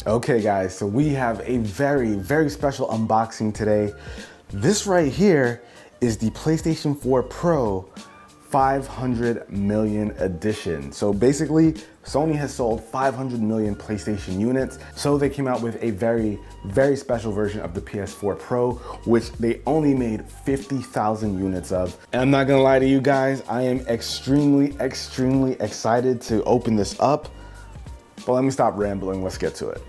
Okay guys, so we have a very special unboxing today. This right here is the PlayStation 4 Pro 500 million edition. So basically, Sony has sold 500 million PlayStation units. So they came out with a very special version of the PS4 Pro, which they only made 50,000 units of. And I'm not gonna lie to you guys, I am extremely excited to open this up. But let me stop rambling, let's get to it.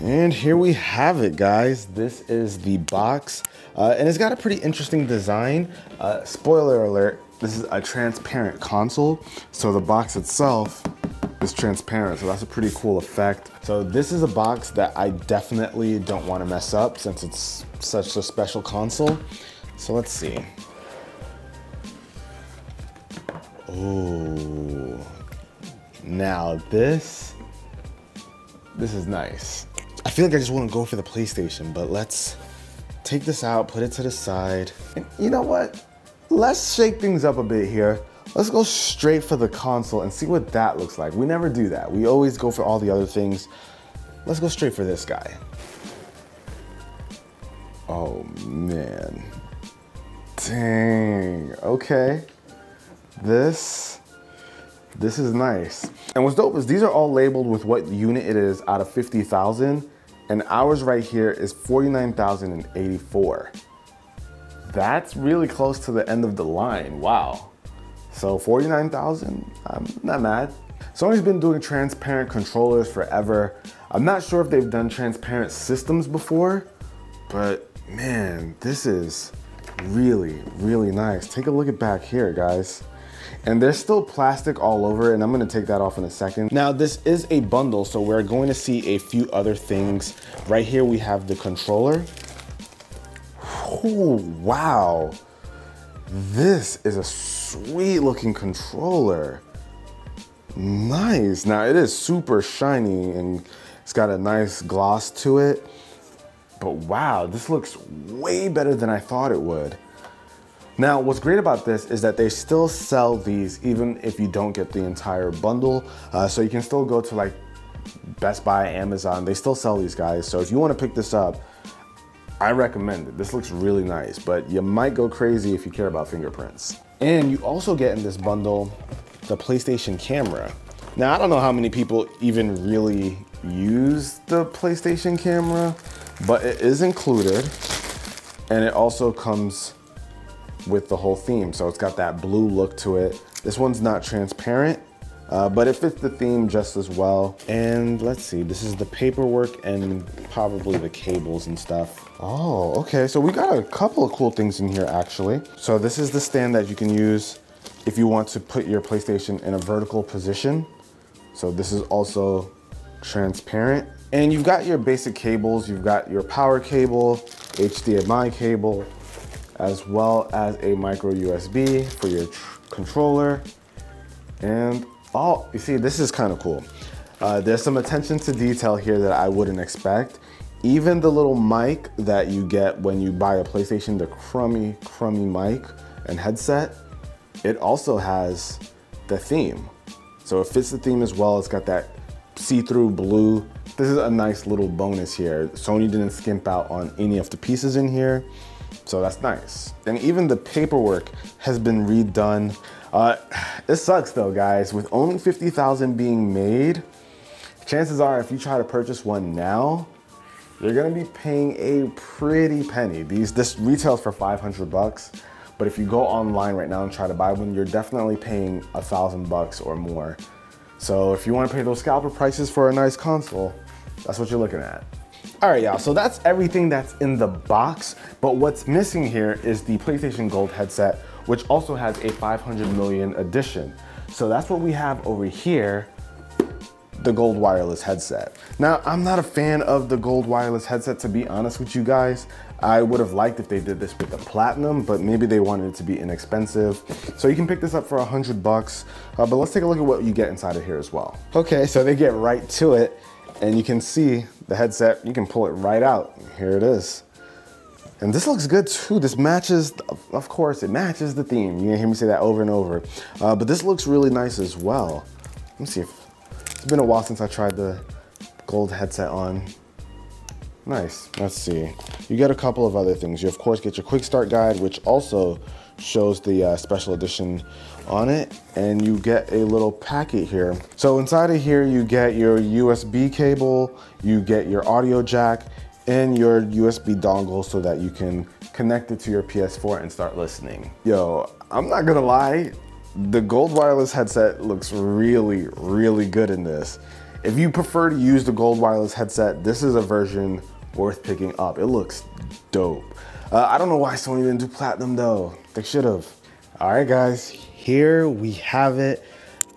And here we have it, guys. This is the box, and it's got a pretty interesting design. Spoiler alert, this is a transparent console, so the box itself is transparent, so that's a pretty cool effect. So this is a box that I definitely don't want to mess up since it's such a special console. So let's see. Oh, now this is nice. I feel like I just want to go for the PlayStation, but let's take this out, put it to the side. And you know what? Let's shake things up a bit here. Let's go straight for the console and see what that looks like. We never do that. We always go for all the other things. Let's go straight for this guy. Oh man. Dang, okay. This is nice. And what's dope is these are all labeled with what unit it is out of 50,000, and ours right here is 49,084. That's really close to the end of the line, wow. So 49,000, I'm not mad. Sony's been doing transparent controllers forever. I'm not sure if they've done transparent systems before, but man, this is really nice. Take a look at back here, guys. And there's still plastic all over, and I'm gonna take that off in a second. Now, this is a bundle, so we're going to see a few other things. Right here, we have the controller. Oh, wow. This is a sweet looking controller. Nice. Now, it is super shiny, and it's got a nice gloss to it. But wow, this looks way better than I thought it would. Now, what's great about this is that they still sell these even if you don't get the entire bundle. So you can still go to like Best Buy, Amazon, they still sell these guys. So if you want to pick this up, I recommend it. This looks really nice, but you might go crazy if you care about fingerprints. And you also get in this bundle the PlayStation camera. Now, I don't know how many people even really use the PlayStation camera, but it is included, and it also comes with the whole theme. So it's got that blue look to it. This one's not transparent, but it fits the theme just as well. And let's see, this is the paperwork and probably the cables and stuff. Oh, okay, so we got a couple of cool things in here actually. So this is the stand that you can use if you want to put your PlayStation in a vertical position. So this is also transparent. And you've got your basic cables. You've got your power cable, HDMI cable, as well as a micro USB for your controller. And oh, you see, this is kind of cool. There's some attention to detail here that I wouldn't expect. Even the little mic that you get when you buy a PlayStation, the crummy mic and headset, it also has the theme. So it fits the theme as well. It's got that see-through blue. This is a nice little bonus here. Sony didn't skimp out on any of the pieces in here. So that's nice. And even the paperwork has been redone. It sucks though, guys. With only 50,000 being made, chances are if you try to purchase one now, you're gonna be paying a pretty penny. This retails for 500 bucks, but if you go online right now and try to buy one, you're definitely paying $1,000 or more. So if you wanna pay those scalper prices for a nice console, that's what you're looking at. All right, y'all, so that's everything that's in the box, but what's missing here is the PlayStation Gold headset, which also has a 500 million edition. So that's what we have over here, the gold wireless headset. Now, I'm not a fan of the gold wireless headset, to be honest with you guys. I would have liked if they did this with the platinum, but maybe they wanted it to be inexpensive. So you can pick this up for 100 bucks, but let's take a look at what you get inside of here as well. Okay, so they get right to it, and you can see the headset, you can pull it right out. Here it is. And this looks good too. This matches, of course, it matches the theme. You're gonna hear me say that over and over. But this looks really nice as well. Let me see if, it's been a while since I tried the gold headset on. Nice, let's see. You get a couple of other things. You of course get your quick start guide, which also shows the special edition on it, and you get a little packet here. So inside of here, you get your USB cable, you get your audio jack, and your USB dongle so that you can connect it to your PS4 and start listening. Yo, I'm not gonna lie, the gold wireless headset looks really, really good in this. If you prefer to use the gold wireless headset, this is a version worth picking up. It looks dope. I don't know why Sony didn't do platinum though. They should have. All right, guys, here we have it.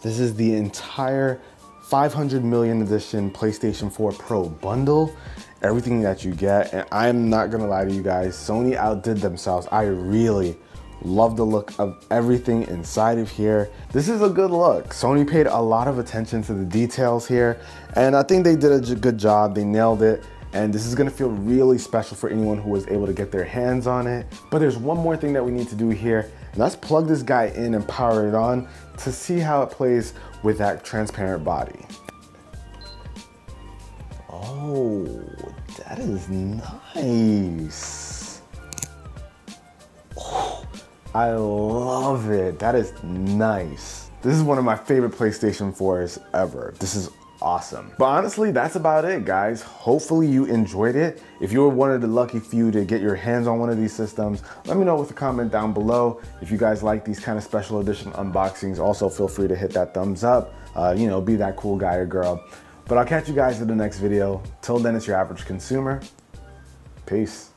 This is the entire 500 million edition PlayStation 4 Pro bundle. Everything that you get, and I'm not gonna lie to you guys, Sony outdid themselves. I really love the look of everything inside of here. This is a good look. Sony paid a lot of attention to the details here, and I think they did a good job. They nailed it. And this is gonna feel really special for anyone who was able to get their hands on it. But there's one more thing that we need to do here, and that's plug this guy in and power it on to see how it plays with that transparent body. Oh, that is nice. Oh, I love it. That is nice. This is one of my favorite PlayStation 4s ever. This is awesome. But honestly, that's about it, guys. Hopefully you enjoyed it. If you were one of the lucky few to get your hands on one of these systems, let me know with a comment down below. If you guys like these kind of special edition unboxings, also feel free to hit that thumbs up. You know, be that cool guy or girl. But I'll catch you guys in the next video. Till then, it's your average consumer. Peace.